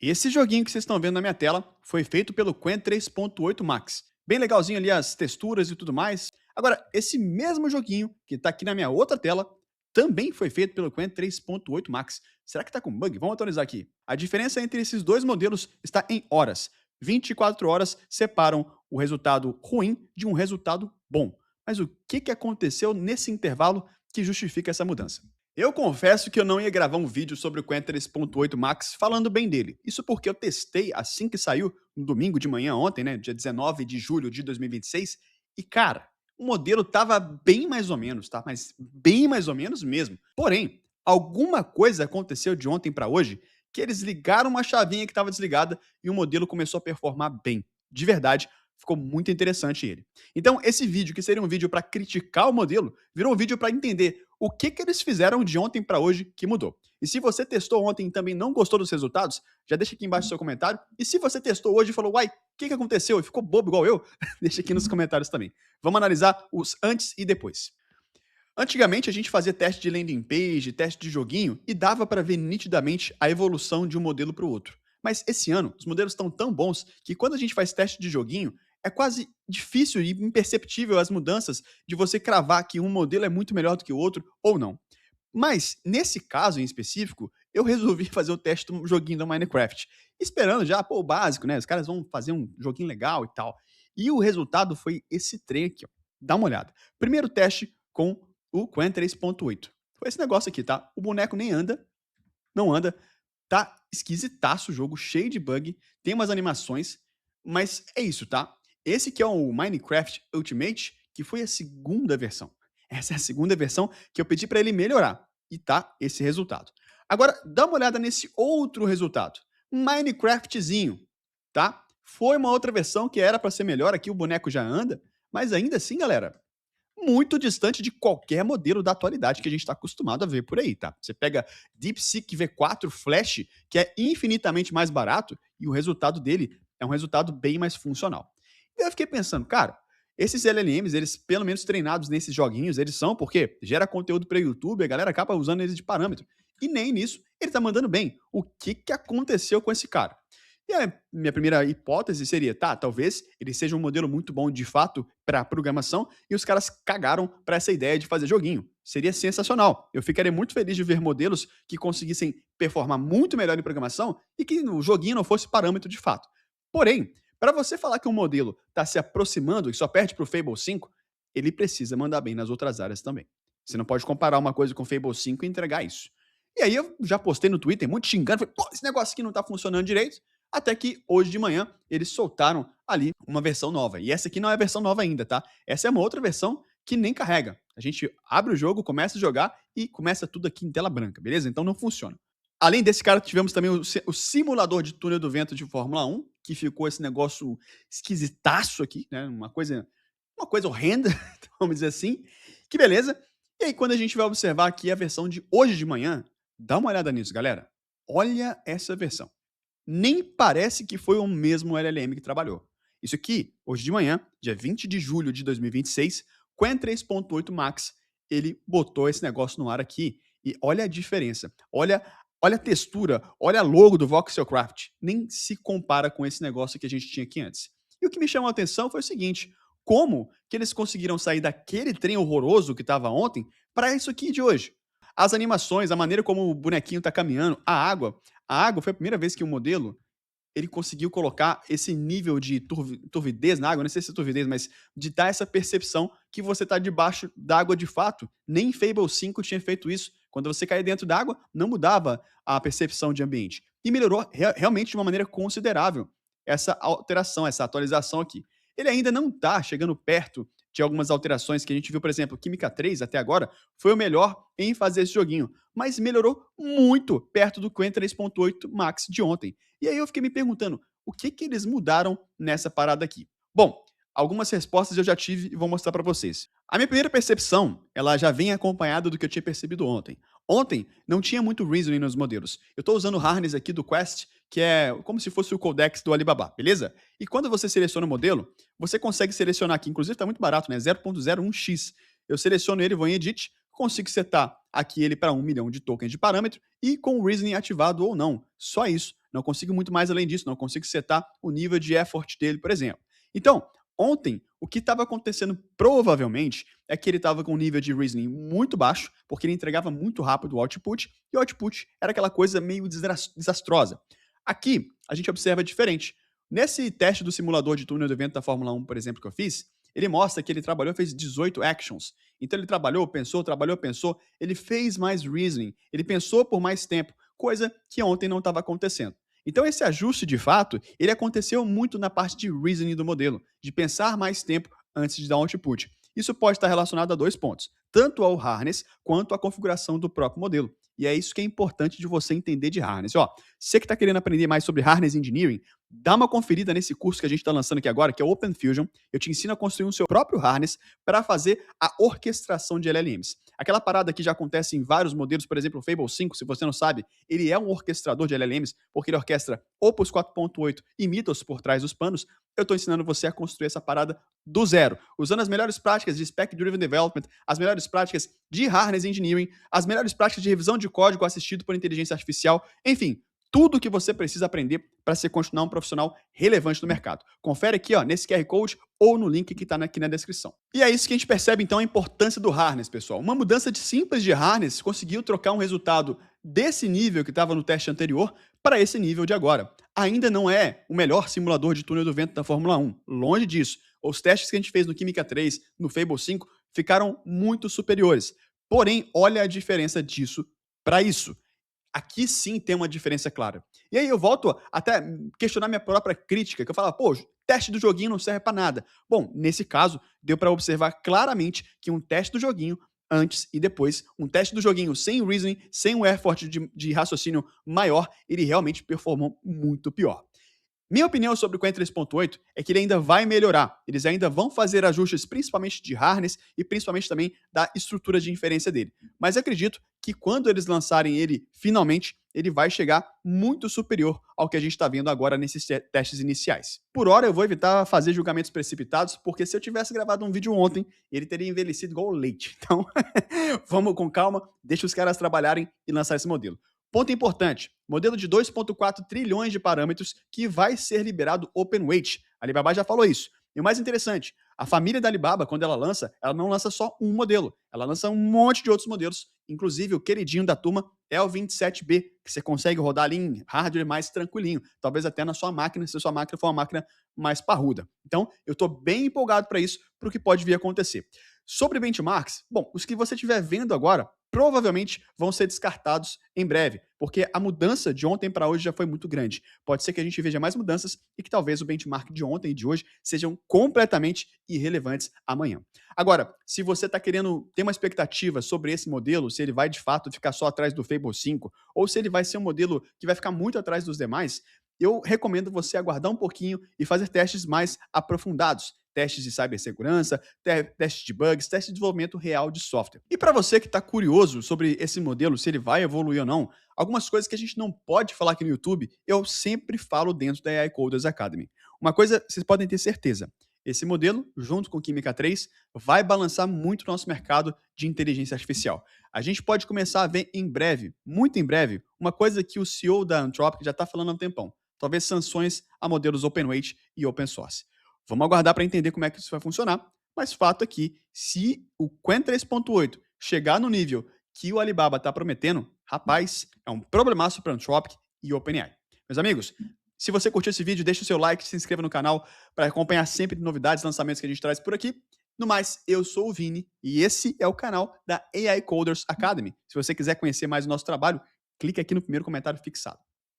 Esse joguinho que vocês estão vendo na minha tela foi feito pelo Quen 3.8 Max. Bem legalzinho ali as texturas e tudo mais. Agora, esse mesmo joguinho que está aqui na minha outra tela também foi feito pelo Quen 3.8 Max. Será que está com bug? Vamos atualizar aqui. A diferença entre esses dois modelos está em horas. 24 horas separam o resultado ruim de um resultado bom. Mas o que aconteceu nesse intervalo que justifica essa mudança? Eu confesso que eu não ia gravar um vídeo sobre o Quen 3.8 Max falando bem dele. Isso porque eu testei assim que saiu, no domingo de manhã ontem, né, dia 19 de julho de 2026, e cara, o modelo tava bem mais ou menos, tá? Mas bem mais ou menos mesmo. Porém, alguma coisa aconteceu de ontem para hoje que eles ligaram uma chavinha que estava desligada e o modelo começou a performar bem. De verdade, ficou muito interessante ele. Então, esse vídeo, que seria um vídeo para criticar o modelo, virou um vídeo para entender o que eles fizeram de ontem para hoje que mudou. E se você testou ontem e também não gostou dos resultados, já deixa aqui embaixo o seu comentário. E se você testou hoje e falou, uai, o que aconteceu? E ficou bobo igual eu, deixa aqui nos comentários também. Vamos analisar os antes e depois. Antigamente a gente fazia teste de landing page, teste de joguinho e dava para ver nitidamente a evolução de um modelo para o outro. Mas esse ano os modelos estão tão bons que quando a gente faz teste de joguinho é quase difícil e imperceptível as mudanças de você cravar que um modelo é muito melhor do que o outro ou não. Mas, nesse caso em específico, eu resolvi fazer o teste do joguinho do Minecraft, esperando já, pô, o básico, né? Os caras vão fazer um joguinho legal e tal. E o resultado foi esse trem aqui, ó. Dá uma olhada. Primeiro teste com o Quen 3.8. Foi esse negócio aqui, tá? O boneco nem anda, não anda, tá esquisitaço o jogo, cheio de bug, tem umas animações, mas é isso, tá? Esse que é o Minecraft Ultimate, que foi a segunda versão. Essa é a segunda versão que eu pedi para ele melhorar. E tá esse resultado. Agora, dá uma olhada nesse outro resultado. Minecraftzinho, tá? Foi uma outra versão que era para ser melhor, aqui o boneco já anda, mas ainda assim, galera, muito distante de qualquer modelo da atualidade que a gente está acostumado a ver por aí, tá? Você pega DeepSeek V4 Flash, que é infinitamente mais barato, e o resultado dele é um resultado bem mais funcional. E eu fiquei pensando, cara, esses LLMs, eles pelo menos treinados nesses joguinhos, eles são porque gera conteúdo para YouTube, a galera acaba usando eles de parâmetro. E nem nisso ele tá mandando bem. O que aconteceu com esse cara? E a minha primeira hipótese seria, tá, talvez ele seja um modelo muito bom de fato para programação e os caras cagaram para essa ideia de fazer joguinho. Seria sensacional. Eu ficaria muito feliz de ver modelos que conseguissem performar muito melhor em programação e que o joguinho não fosse parâmetro de fato. Porém, para você falar que um modelo está se aproximando e só perde para o Fable 5, ele precisa mandar bem nas outras áreas também. Você não pode comparar uma coisa com o Fable 5 e entregar isso. E aí eu já postei no Twitter, muito xingando, falei, pô, esse negócio aqui não tá funcionando direito. Até que hoje de manhã eles soltaram ali uma versão nova. E essa aqui não é a versão nova ainda, tá? Essa é uma outra versão que nem carrega. A gente abre o jogo, começa a jogar e começa tudo aqui em tela branca, beleza? Então não funciona. Além desse cara, tivemos também o simulador de túnel do vento de Fórmula 1, que ficou esse negócio esquisitaço aqui, né? Uma coisa horrenda, vamos dizer assim. Que beleza. E aí, quando a gente vai observar aqui a versão de hoje de manhã, dá uma olhada nisso, galera. Olha essa versão. Nem parece que foi o mesmo LLM que trabalhou. Isso aqui, hoje de manhã, dia 20 de julho de 2026, Quen 3.8 Max, ele botou esse negócio no ar aqui e olha a diferença. Olha a textura, olha a logo do Voxelcraft. Nem se compara com esse negócio que a gente tinha aqui antes. E o que me chamou a atenção foi o seguinte, como que eles conseguiram sair daquele trem horroroso que estava ontem para isso aqui de hoje? As animações, a maneira como o bonequinho está caminhando, a água foi a primeira vez que o modelo ele conseguiu colocar esse nível de turvidez na água, não sei se é turvidez, mas de dar essa percepção que você está debaixo d'água de fato. Nem Fable 5 tinha feito isso. Quando você caía dentro d'água, não mudava a percepção de ambiente. E melhorou realmente de uma maneira considerável essa alteração, essa atualização aqui. Ele ainda não está chegando perto de algumas alterações que a gente viu, por exemplo, Química 3 até agora foi o melhor em fazer esse joguinho, mas melhorou muito perto do Quen 3.8 Max de ontem. E aí eu fiquei me perguntando, o que eles mudaram nessa parada aqui? Bom, algumas respostas eu já tive e vou mostrar para vocês. A minha primeira percepção, ela já vem acompanhada do que eu tinha percebido ontem. Ontem não tinha muito reasoning nos modelos. Eu estou usando o harness aqui do Quest, que é como se fosse o codex do Alibaba, beleza? E quando você seleciona o modelo, você consegue selecionar aqui, inclusive está muito barato, né? 0.01x. Eu seleciono ele, vou em Edit, consigo setar aqui ele para 1 milhão de tokens de parâmetro e com o reasoning ativado ou não. Só isso Não consigo muito mais além disso, não consigo setar o nível de effort dele, por exemplo. Então, ontem, o que estava acontecendo provavelmente é que ele estava com um nível de reasoning muito baixo, porque ele entregava muito rápido o output, e o output era aquela coisa meio desastrosa. Aqui, a gente observa diferente. Nesse teste do simulador de túnel do evento da Fórmula 1, por exemplo, que eu fiz, ele mostra que ele trabalhou, fez 18 actions. Então ele trabalhou, pensou, ele fez mais reasoning, ele pensou por mais tempo, coisa que ontem não estava acontecendo. Então esse ajuste, de fato, ele aconteceu muito na parte de reasoning do modelo, de pensar mais tempo antes de dar um output. Isso pode estar relacionado a dois pontos, tanto ao harness quanto à configuração do próprio modelo. E é isso que é importante de você entender de harness. Ó, você que está querendo aprender mais sobre harness engineering, dá uma conferida nesse curso que a gente está lançando aqui agora, que é o Open Fusion. Eu te ensino a construir um seu próprio harness para fazer a orquestração de LLMs. Aquela parada que já acontece em vários modelos, por exemplo, o Fable 5, se você não sabe, ele é um orquestrador de LLMs, porque ele orquestra Opus 4.8 e Mythos por trás dos panos. Eu estou ensinando você a construir essa parada do zero, usando as melhores práticas de Spec Driven Development, as melhores práticas de Harness Engineering, as melhores práticas de revisão de código assistido por inteligência artificial, enfim, tudo o que você precisa aprender para se continuar um profissional relevante no mercado. Confere aqui, ó, nesse QR Code ou no link que está aqui na descrição. E é isso que a gente percebe, então, a importância do harness, pessoal. Uma mudança simples de harness conseguiu trocar um resultado desse nível que estava no teste anterior para esse nível de agora. Ainda não é o melhor simulador de túnel do vento da Fórmula 1, longe disso. Os testes que a gente fez no Química 3, no Fable 5, ficaram muito superiores. Porém, olha a diferença disso para isso. Aqui sim tem uma diferença clara. E aí eu volto até questionar minha própria crítica, que eu falo, pô, teste do joguinho não serve para nada. Bom, nesse caso, deu para observar claramente que um teste do joguinho, antes e depois, um teste do joguinho sem reasoning, sem um effort de raciocínio maior, ele realmente performou muito pior. Minha opinião sobre o Quen 3.8 é que ele ainda vai melhorar. Eles ainda vão fazer ajustes, principalmente de harness e principalmente também da estrutura de inferência dele. Mas acredito que quando eles lançarem ele, finalmente, ele vai chegar muito superior ao que a gente está vendo agora nesses testes iniciais. Por hora, eu vou evitar fazer julgamentos precipitados, porque se eu tivesse gravado um vídeo ontem, ele teria envelhecido igual leite. Então, vamos com calma, deixa os caras trabalharem e lançar esse modelo. Ponto importante, modelo de 2,4 trilhões de parâmetros que vai ser liberado open weight. A Alibaba já falou isso. E o mais interessante, a família da Alibaba, quando ela lança, ela não lança só um modelo, ela lança um monte de outros modelos, inclusive o queridinho da turma é o 27B, que você consegue rodar ali em hardware mais tranquilinho, talvez até na sua máquina, se a sua máquina for uma máquina mais parruda. Então, eu estou bem empolgado para isso, para o que pode vir a acontecer. Sobre benchmarks, bom, os que você estiver vendo agora provavelmente vão ser descartados em breve, porque a mudança de ontem para hoje já foi muito grande. Pode ser que a gente veja mais mudanças e que talvez o benchmark de ontem e de hoje sejam completamente irrelevantes amanhã. Agora, se você está querendo ter uma expectativa sobre esse modelo, se ele vai de fato ficar só atrás do Fable 5, ou se ele vai ser um modelo que vai ficar muito atrás dos demais, eu recomendo você aguardar um pouquinho e fazer testes mais aprofundados. Testes de cibersegurança, testes de bugs, testes de desenvolvimento real de software. E para você que está curioso sobre esse modelo, se ele vai evoluir ou não, algumas coisas que a gente não pode falar aqui no YouTube, eu sempre falo dentro da AI Coders Academy. Uma coisa vocês podem ter certeza, esse modelo, junto com o Química 3, vai balançar muito o nosso mercado de inteligência artificial. A gente pode começar a ver em breve, muito em breve, uma coisa que o CEO da Anthropic já está falando há um tempão. Talvez sanções a modelos open weight e open source. Vamos aguardar para entender como é que isso vai funcionar, mas fato é que se o Quen 3.8 chegar no nível que o Alibaba está prometendo, rapaz, é um problemaço para a Anthropic e OpenAI. Meus amigos, se você curtiu esse vídeo, deixa o seu like, se inscreva no canal para acompanhar sempre novidades e lançamentos que a gente traz por aqui. No mais, eu sou o Vini e esse é o canal da AI Coders Academy. Se você quiser conhecer mais o nosso trabalho, clique aqui no primeiro comentário fixado.